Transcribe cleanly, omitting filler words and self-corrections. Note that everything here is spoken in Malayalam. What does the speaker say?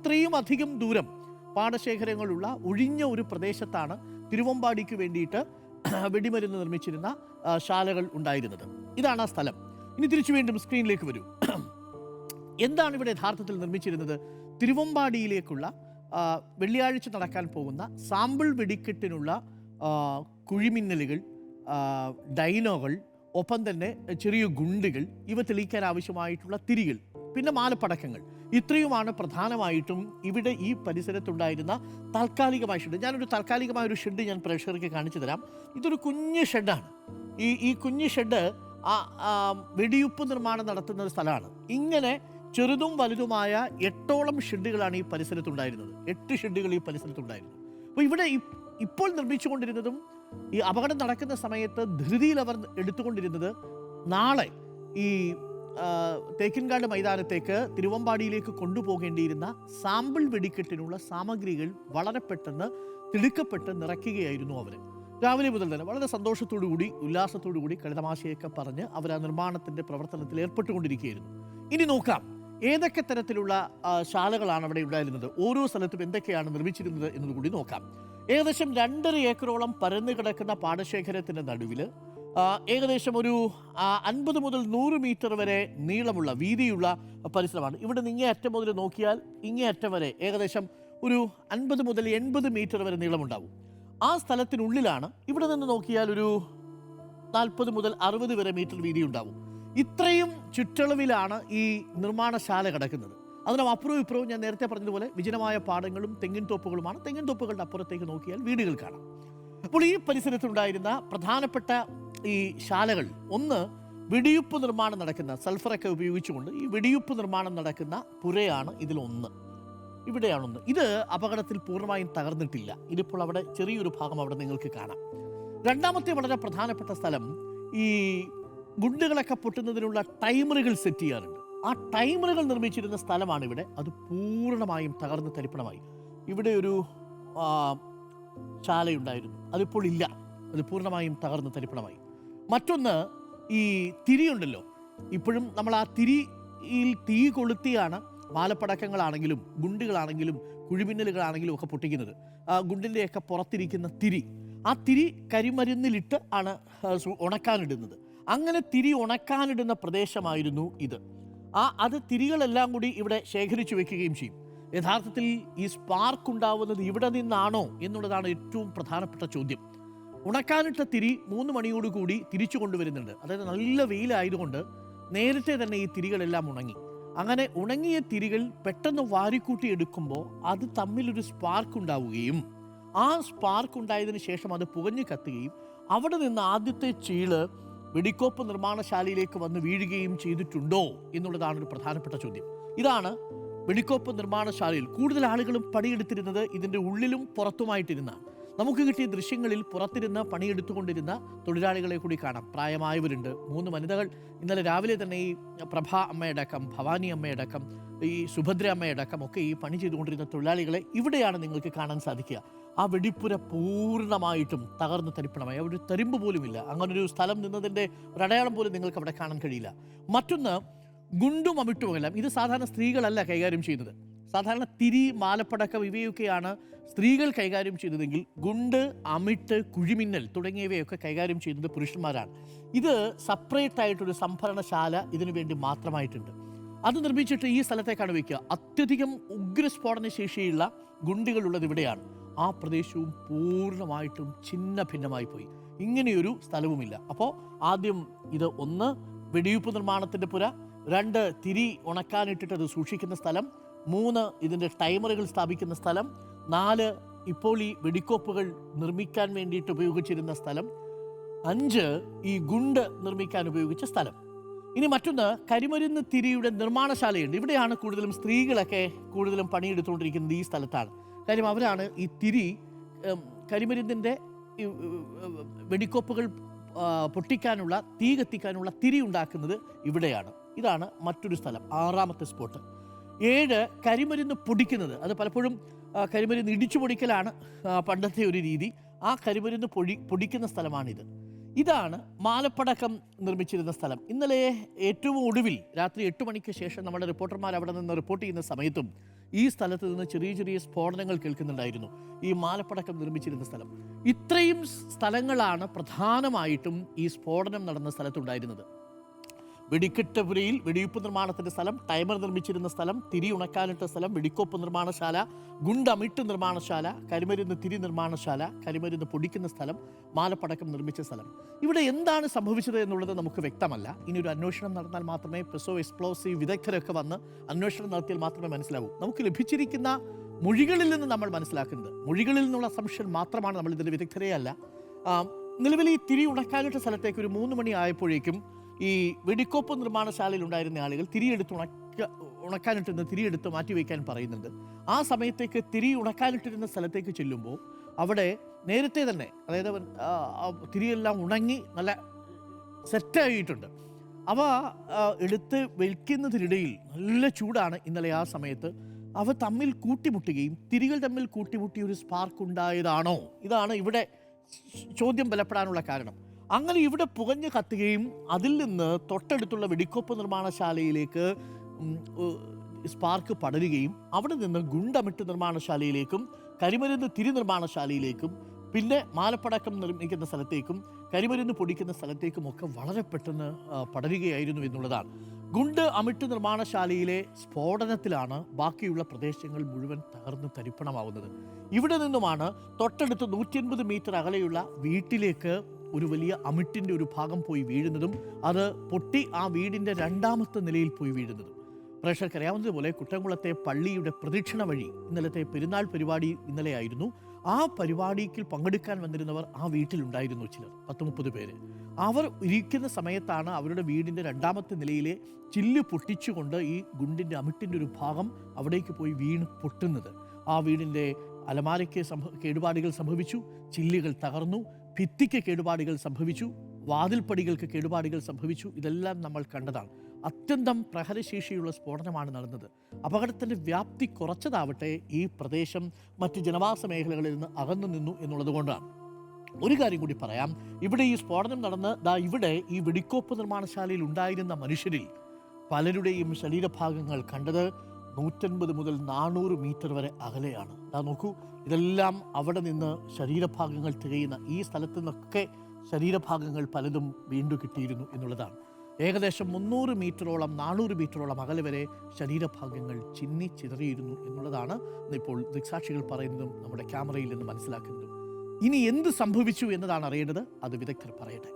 ഇത്രയും അധികം ദൂരം പാടശേഖരങ്ങളുള്ള ഒഴിഞ്ഞ ഒരു പ്രദേശത്താണ് തിരുവമ്പാടിക്ക് വേണ്ടിയിട്ട് വെടിമരുന്ന് നിർമ്മിച്ചിരുന്ന ശാലകൾ ഉണ്ടായിരുന്നത്. ഇതാണ് ആ സ്ഥലം. ഇനി തിരിച്ചു വീണ്ടും സ്ക്രീനിലേക്ക് വരൂ. എന്താണ് ഇവിടെ യഥാർത്ഥത്തിൽ നിർമ്മിച്ചിരുന്നത്? തിരുവമ്പാടിയിലേക്കുള്ള വെള്ളിയാഴ്ച നടക്കാൻ പോകുന്ന സാമ്പിൾ വെടിക്കെട്ടിനുള്ള കുഴിമിന്നലുകൾ, ഡൈനോകൾ, ഒപ്പം തന്നെ ചെറിയ ഗുണ്ടുകൾ, ഇവ തെളിയിക്കാൻ ആവശ്യമായിട്ടുള്ള തിരികൾ, പിന്നെ മാലപ്പടക്കങ്ങൾ, ഇത്രയുമാണ് പ്രധാനമായിട്ടും ഇവിടെ ഈ പരിസരത്തുണ്ടായിരുന്ന താൽക്കാലികമായ ഷെഡ്. ഞാനൊരു താൽക്കാലികമായ ഒരു ഷെഡ് ഞാൻ പ്രേക്ഷകർക്ക് കാണിച്ചു തരാം. ഇതൊരു കുഞ്ഞ് ഷെഡാണ്. ഈ കുഞ്ഞ് ഷെഡ് വെടിയുപ്പ് നിർമ്മാണം നടത്തുന്ന ഒരു സ്ഥലമാണ്. ഇങ്ങനെ ചെറുതും വലുതുമായ 8ഓളം ഷെഡുകളാണ് ഈ പരിസരത്തുണ്ടായിരുന്നത്. 8 ഷെഡുകൾ ഈ പരിസരത്തുണ്ടായിരുന്നു. അപ്പോൾ ഇവിടെ ഇപ്പോൾ നിർമ്മിച്ചുകൊണ്ടിരുന്നതും ഈ അപകടം നടക്കുന്ന സമയത്ത് ധൃതിയിൽ അവർ എടുത്തുകൊണ്ടിരുന്നത് നാളെ ഈ തേക്കിൻകാട് മൈതാനത്തേക്ക് തിരുവമ്പാടിയിലേക്ക് കൊണ്ടുപോകേണ്ടിയിരുന്ന സാമ്പിൾ വെടിക്കെട്ടിനുള്ള സാമഗ്രികൾ വളരെ പെട്ടെന്ന് തിടുക്കപ്പെട്ട് നിറയ്ക്കുകയായിരുന്നു അവർ. രാവിലെ മുതൽ തന്നെ വളരെ സന്തോഷത്തോടുകൂടി ഉല്ലാസത്തോടുകൂടി കളിതമാശയൊക്കെ പറഞ്ഞ് അവർ ആ നിർമ്മാണത്തിൻ്റെ പ്രവർത്തനത്തിൽ ഏർപ്പെട്ടുകൊണ്ടിരിക്കുകയായിരുന്നു. ഇനി നോക്കാം ഏതൊക്കെ തരത്തിലുള്ള ശാലകളാണ് അവിടെ ഉണ്ടായിരുന്നത്, ഓരോ സ്ഥലത്തും എന്തൊക്കെയാണ് നിർമ്മിച്ചിരുന്നത് എന്നതുകൂടി നോക്കാം. ഏകദേശം 2.5 ഏക്കറോളം പരന്നു കിടക്കുന്ന പാടശേഖരത്തിൻ്റെ നടുവിൽ ഏകദേശം ഒരു 50 മുതൽ 100 മീറ്റർ വരെ നീളമുള്ള വീതിയുള്ള പരിസരമാണ്. ഇവിടെ നിന്ന് ഇങ്ങേ അറ്റം മുതൽ നോക്കിയാൽ ഇങ്ങേ അറ്റം വരെ ഏകദേശം ഒരു 50 മുതൽ 80 മീറ്റർ വരെ നീളമുണ്ടാവും. ആ സ്ഥലത്തിനുള്ളിലാണ് ഇവിടെ നിന്ന് നോക്കിയാൽ ഒരു 40 മുതൽ 60 വരെ മീറ്റർ വീതി ഉണ്ടാവും. ഇത്രയും ചുറ്റളവിലാണ് ഈ നിർമ്മാണശാല കിടക്കുന്നത്. അതിനും അപ്പുറവും ഇപ്പുറവും ഞാൻ നേരത്തെ പറഞ്ഞതുപോലെ വിജനമായ പാടങ്ങളും തെങ്ങിൻ തോപ്പുകളുമാണ്. തെങ്ങിൻ തോപ്പുകളുടെ അപ്പുറത്തേക്ക് നോക്കിയാൽ വീടുകൾ കാണാം. അപ്പോൾ ഈ പരിസരത്തുണ്ടായിരുന്ന പ്രധാനപ്പെട്ട ഈ ശാലകൾ, ഒന്ന് വെടിയുപ്പ് നിർമ്മാണം നടക്കുന്ന, സൾഫറൊക്കെ ഉപയോഗിച്ചുകൊണ്ട് ഈ വെടിയുപ്പ് നിർമ്മാണം നടക്കുന്ന പുരയാണ് ഇതിലൊന്ന്. ഇവിടെയാണൊന്ന്. ഇത് അപകടത്തിൽ പൂർണ്ണമായും തകർന്നിട്ടില്ല. ഇതിപ്പോൾ അവിടെ ചെറിയൊരു ഭാഗം അവിടെ നിങ്ങൾക്ക് കാണാം. രണ്ടാമത്തെ വളരെ പ്രധാനപ്പെട്ട സ്ഥലം, ഈ ഗുണ്ടുകളൊക്കെ പൊട്ടുന്നതിനുള്ള ടൈമറുകൾ സെറ്റ് ചെയ്യാറുണ്ട്. ആ ടൈമറുകൾ നിർമ്മിച്ചിരുന്ന സ്ഥലമാണ് ഇവിടെ. അത് പൂർണ്ണമായും തകർന്ന് തരിപ്പണമായി. ഇവിടെ ഒരു ശാലയുണ്ടായിരുന്നു, അതിപ്പോൾ ഇല്ല. അത് പൂർണ്ണമായും തകർന്ന് തരിപ്പണമായി. മറ്റൊന്ന്, ഈ തിരിയുണ്ടല്ലോ, ഇപ്പോഴും നമ്മൾ ആ തിരിയിൽ തീ കൊളുത്തിയാണ് മാലപ്പടക്കങ്ങളാണെങ്കിലും ഗുണ്ടുകളാണെങ്കിലും കുഴിമിന്നലുകളാണെങ്കിലും ഒക്കെ പൊട്ടിക്കുന്നത്. ഗുണ്ടിൻ്റെയൊക്കെ പുറത്തിരിക്കുന്ന തിരി, ആ തിരി കരിമരുന്നിലിട്ട് ആണ് ഉണക്കാനിടുന്നത്. അങ്ങനെ തിരി ഉണക്കാനിടുന്ന പ്രദേശമായിരുന്നു ഇത്. അത് തിരികളെല്ലാം കൂടി ഇവിടെ ശേഖരിച്ചു വെക്കുകയും ചെയ്യും. യഥാർത്ഥത്തിൽ ഈ സ്പാർക്ക് ഉണ്ടാവുന്നത് ഇവിടെ നിന്നാണോ എന്നുള്ളതാണ് ഏറ്റവും പ്രധാനപ്പെട്ട ചോദ്യം. ഉണക്കാനിട്ട തിരി 3 മണിയോടുകൂടി തിരിച്ചു കൊണ്ടുവരുന്നുണ്ട്. അതായത് നല്ല വെയിലായതുകൊണ്ട് നേരത്തെ തന്നെ ഈ തിരികളെല്ലാം ഉണങ്ങി. അങ്ങനെ ഉണങ്ങിയ തിരികൾ പെട്ടെന്ന് വാരിക്കൂട്ടി എടുക്കുമ്പോൾ അത് തമ്മിലൊരു സ്പാർക്ക് ഉണ്ടാവുകയും ആ സ്പാർക്ക് ഉണ്ടായതിനു ശേഷം അത് പുകഞ്ഞു കത്തുകയും അവിടെ നിന്ന് ആദ്യത്തെ ചീള് വെടിക്കോപ്പ് നിർമ്മാണശാലയിലേക്ക് വന്ന് വീഴുകയും ചെയ്തിട്ടുണ്ടോ എന്നുള്ളതാണ് ഒരു പ്രധാനപ്പെട്ട ചോദ്യം. ഇതാണ് വെടിക്കോപ്പ് നിർമ്മാണശാലയിൽ കൂടുതൽ ആളുകളും പണിയെടുത്തിരുന്നത് ഇതിൻ്റെ ഉള്ളിലും പുറത്തുമായിട്ടിരുന്നാണ്. നമുക്ക് കിട്ടിയ ദൃശ്യങ്ങളിൽ പുറത്തിരുന്ന് പണിയെടുത്തുകൊണ്ടിരുന്ന തൊഴിലാളികളെ കൂടി കാണാം. പ്രായമായവരുണ്ട്. 3 വനിതകൾ ഇന്നലെ രാവിലെ തന്നെ ഈ പ്രഭ അമ്മയടക്കം, ഭവാനി അമ്മയടക്കം, ഈ സുഭദ്ര അമ്മയടക്കം ഒക്കെ ഈ പണി ചെയ്തുകൊണ്ടിരുന്ന തൊഴിലാളികളെ ഇവിടെയാണ് നിങ്ങൾക്ക് കാണാൻ സാധിക്കുക. ആ വെടിപ്പുര പൂർണ്ണമായിട്ടും തകർന്ന് തരിപ്പണമായി. അവിടെ ഒരു തരിമ്പ് പോലുമില്ല. അങ്ങനൊരു സ്ഥലം നിന്നതിൻ്റെ ഒരു അടയാളം പോലും നിങ്ങൾക്ക് അവിടെ കാണാൻ കഴിയില്ല. മറ്റൊന്ന്, ഗുണ്ടും അമിട്ടുമെല്ലാം ഇത് സാധാരണ സ്ത്രീകളല്ല കൈകാര്യം ചെയ്യുന്നത്. സാധാരണ തിരി, മാലപ്പടക്കം ഇവയൊക്കെയാണ് സ്ത്രീകൾ കൈകാര്യം ചെയ്തതെങ്കിൽ ഗുണ്ട്, അമിട്ട്, കുഴിമിന്നൽ തുടങ്ങിയവയൊക്കെ കൈകാര്യം ചെയ്യുന്നത് പുരുഷന്മാരാണ്. ഇത് സെപ്പറേറ്റ് ആയിട്ടൊരു സംഭരണശാല ഇതിനു വേണ്ടി മാത്രമായിട്ടുണ്ട്. അത് നിർമ്മിച്ചിട്ട് ഈ സ്ഥലത്തേക്കാണ് വയ്ക്കുക. അത്യധികം ഉഗ്രസ്ഫോടന ശേഷിയുള്ള ഗുണ്ടുകളുള്ളത് ഇവിടെയാണ്. ആ പ്രദേശവും പൂർണ്ണമായിട്ടും ഛിന്ന ഭിന്നമായി പോയി. ഇങ്ങനെയൊരു സ്ഥലവുമില്ല. അപ്പോൾ ആദ്യം ഇത് 1 വെടിയുപ്പ് നിർമ്മാണത്തിൻ്റെ പുര, 2 തിരി ഉണക്കാനിട്ടിട്ട് അത് സൂക്ഷിക്കുന്ന സ്ഥലം, 3 ഇതിൻ്റെ ടൈമറുകൾ സ്ഥാപിക്കുന്ന സ്ഥലം, 4 ഇപ്പോൾ ഈ വെടിക്കോപ്പുകൾ നിർമ്മിക്കാൻ വേണ്ടിയിട്ട് ഉപയോഗിച്ചിരുന്ന സ്ഥലം, 5 ഈ ഗുണ്ട് നിർമ്മിക്കാൻ ഉപയോഗിച്ച സ്ഥലം. ഇനി മറ്റൊന്ന്, കരിമരുന്ന് തിരിയുടെ നിർമ്മാണശാലയുണ്ട്. ഇവിടെയാണ് കൂടുതലും സ്ത്രീകളൊക്കെ കൂടുതലും പണിയെടുത്തുകൊണ്ടിരിക്കുന്നത്. ഈ സ്ഥലത്താണ്. കാര്യം അവരാണ് ഈ തിരി, കരിമരുന്നിൻ്റെ വെടിക്കോപ്പുകൾ പൊട്ടിക്കാനുള്ള, തീ കത്തിക്കാനുള്ള തിരി ഉണ്ടാക്കുന്നത് ഇവിടെയാണ്. ഇതാണ് മറ്റൊരു സ്ഥലം, 6ാമത്തെ സ്പോട്ട്. 7 കരിമരുന്ന് പൊടിക്കുന്നത്. അത് പലപ്പോഴും കരിമരുന്ന് ഇടിച്ചു പൊടിക്കലാണ് പണ്ടത്തെ ഒരു രീതി. ആ കരിമരുന്ന് പൊടിക്കുന്ന സ്ഥലമാണിത്. ഇതാണ് മാലപ്പടക്കം നിർമ്മിച്ചിരുന്ന സ്ഥലം. ഇന്നലെ ഏറ്റവും ഒടുവിൽ രാത്രി 8 മണിക്ക് ശേഷം നമ്മുടെ റിപ്പോർട്ടർമാർ അവിടെ നിന്ന് റിപ്പോർട്ട് ചെയ്യുന്ന സമയത്തും ഈ സ്ഥലത്ത് നിന്ന് ചെറിയ ചെറിയ സ്ഫോടനങ്ങൾ കേൾക്കുന്നുണ്ടായിരുന്നു. ഈ മാലപ്പടക്കം നിർമ്മിച്ചിരുന്ന സ്ഥലം. ഇത്രയും സ്ഥലങ്ങളാണ് പ്രധാനമായിട്ടും ഈ സ്ഫോടനം നടന്ന സ്ഥലത്തുണ്ടായിരുന്നത്. വെടിക്കെട്ടുപുരയിൽ വെടിയുപ്പ് നിർമ്മാണത്തിൻ്റെ സ്ഥലം, ടൈമർ നിർമ്മിച്ചിരുന്ന സ്ഥലം, തിരി ഉണക്കാനിട്ട സ്ഥലം, വെടിക്കോപ്പ് നിർമ്മാണശാല, ഗുണ്ടമിട്ട് നിർമ്മാണശാല, കരിമരുന്ന് തിരി നിർമ്മാണശാല, കരിമരുന്ന് പൊടിക്കുന്ന സ്ഥലം, മാലപ്പടക്കം നിർമ്മിച്ച സ്ഥലം. ഇവിടെ എന്താണ് സംഭവിച്ചത് എന്നുള്ളത് നമുക്ക് വ്യക്തമല്ല. ഇനി ഒരു അന്വേഷണം നടന്നാൽ മാത്രമേ പെസോ എക്സ്പ്ലോസീവ് വിദഗ്ധരൊക്കെ വന്ന് അന്വേഷണം നടത്തിയാൽ മാത്രമേ മനസ്സിലാവൂ. നമുക്ക് ലഭിച്ചിരിക്കുന്ന മൊഴികളിൽ നിന്ന് നമ്മൾ മനസ്സിലാക്കുന്നത്, മൊഴികളിൽ നിന്നുള്ള അസംഷൻ മാത്രമാണ്, നമ്മൾ ഇതിൻ്റെ വിദഗ്ധരെ അല്ല. നിലവിൽ ഈ തിരി ഉണക്കാനിട്ട സ്ഥലത്തേക്ക് ഒരു 3 മണി ആയപ്പോഴേക്കും ഈ വെടിക്കോപ്പ് നിർമ്മാണശാലയിൽ ഉണ്ടായിരുന്ന ആളുകൾ ഉണക്കാനിട്ടിരുന്ന തിരിയെടുത്ത് മാറ്റിവെക്കാൻ പറയുന്നുണ്ട്. ആ സമയത്തേക്ക് തിരി ഉണക്കാനിട്ടിരുന്ന സ്ഥലത്തേക്ക് ചെല്ലുമ്പോൾ അവിടെ നേരത്തെ തന്നെ, അതായത് തിരിയെല്ലാം ഉണങ്ങി നല്ല സെറ്റായിട്ടുണ്ട്. അവ എടുത്ത് വെക്കുന്നതിനിടയിൽ നല്ല ചൂടാണ് ഇന്നലെ. ആ സമയത്ത് അവ തമ്മിൽ കൂട്ടിമുട്ടുകയും തിരികൾ തമ്മിൽ കൂട്ടിമുട്ടി ഒരു സ്പാർക്ക് ഉണ്ടായതാണോ? ഇതാണ് ഇവിടെ ചോദ്യം ബലപ്പെടാനുള്ള കാരണം. അങ്ങനെ ഇവിടെ പുകഞ്ഞ് കത്തുകയും അതിൽ നിന്ന് തൊട്ടടുത്തുള്ള വെടിക്കോപ്പ് നിർമ്മാണശാലയിലേക്ക് സ്പാർക്ക് പടരുകയും അവിടെ നിന്ന് ഗുണ്ടമിട്ട് നിർമ്മാണശാലയിലേക്കും കരിമരുന്ന് തിരി നിർമ്മാണശാലയിലേക്കും പിന്നെ മാലപ്പടക്കം നിർമ്മിക്കുന്ന സ്ഥലത്തേക്കും കരിമരുന്ന് പൊടിക്കുന്ന സ്ഥലത്തേക്കും ഒക്കെ വളരെ പെട്ടെന്ന് പടരുകയായിരുന്നു എന്നുള്ളതാണ്. ഗുണ്ട് അമിട്ട് നിർമ്മാണശാലയിലെ സ്ഫോടനത്തിലാണ് ബാക്കിയുള്ള പ്രദേശങ്ങൾ മുഴുവൻ തകർന്ന് തരിപ്പണമാവുന്നത്. ഇവിടെ നിന്നുമാണ് തൊട്ടടുത്ത് 180 മീറ്റർ അകലെയുള്ള വീട്ടിലേക്ക് ഒരു വലിയ അമിട്ടിൻ്റെ ഒരു ഭാഗം പോയി വീഴുന്നതും അത് പൊട്ടി ആ വീടിൻ്റെ 2ാമത്തെ നിലയിൽ പോയി വീഴുന്നതും. പ്രേക്ഷകർക്കറിയാവുന്നതുപോലെ കുട്ടംകുളത്തെ പള്ളിയുടെ പ്രദക്ഷിണ വഴി ഇന്നലത്തെ പെരുന്നാൾ പരിപാടി ഇന്നലെയായിരുന്നു. ആ പരിപാടിക്ക് പങ്കെടുക്കാൻ വന്നിരുന്നവർ ആ വീട്ടിലുണ്ടായിരുന്നു, ചിലർ 10-30 പേര്. അവർ ഇരിക്കുന്ന സമയത്താണ് അവരുടെ വീടിൻ്റെ 2ാമത്തെ നിലയിലെ ചില്ല് പൊട്ടിച്ചുകൊണ്ട് ഈ ഗുണ്ടിൻ്റെ അമിട്ടിൻ്റെ ഒരു ഭാഗം അവിടേക്ക് പോയി വീണ് പൊട്ടുന്നത്. ആ വീടിൻ്റെ അലമാരയ്ക്ക് കേടുപാടുകൾ സംഭവിച്ചു, ചില്ലുകൾ തകർന്നു, ഭിത്തിക്ക് കേടുപാടുകൾ സംഭവിച്ചു, വാതിൽപ്പടികൾക്ക് കേടുപാടുകൾ സംഭവിച്ചു. ഇതെല്ലാം നമ്മൾ കണ്ടതാണ്. അത്യന്തം പ്രഹരശേഷിയുള്ള സ്ഫോടനമാണ് നടന്നത്. അപകടത്തിൻ്റെ വ്യാപ്തി കുറച്ചതാവട്ടെ ഈ പ്രദേശം മറ്റ് ജനവാസ മേഖലകളിൽ നിന്ന് അകന്നു നിന്നു എന്നുള്ളത് കൊണ്ടാണ്. ഒരു കാര്യം കൂടി പറയാം. ഇവിടെ ഈ സ്ഫോടനം നടന്ന് ഇവിടെ ഈ വെടിക്കോപ്പ് നിർമ്മാണശാലയിൽ ഉണ്ടായിരുന്ന മനുഷ്യരിൽ പലരുടെയും ശരീരഭാഗങ്ങൾ കണ്ടത് 150 മുതൽ 400 മീറ്റർ വരെ അകലെയാണ്. നോക്കൂ, ഇതെല്ലാം അവിടെ നിന്ന് ശരീരഭാഗങ്ങൾ തികയുന്ന ഈ സ്ഥലത്തു നിന്നൊക്കെ ശരീരഭാഗങ്ങൾ പലതും വീണ്ടും കിട്ടിയിരുന്നു എന്നുള്ളതാണ്. ഏകദേശം 300 മീറ്ററോളം 400 മീറ്ററോളം അകലെ വരെ ശരീരഭാഗങ്ങൾ ചിന്നി ചിതറിയിരുന്നു എന്നുള്ളതാണ് ഇപ്പോൾ ദൃക്സാക്ഷികൾ പറയുന്നതും നമ്മുടെ ക്യാമറയിൽ നിന്ന് മനസ്സിലാക്കുന്നതും. ഇനി എന്ത് സംഭവിച്ചു എന്നതാണ് അറിയേണ്ടത്. അത് വിദഗ്ധർ പറയട്ടെ.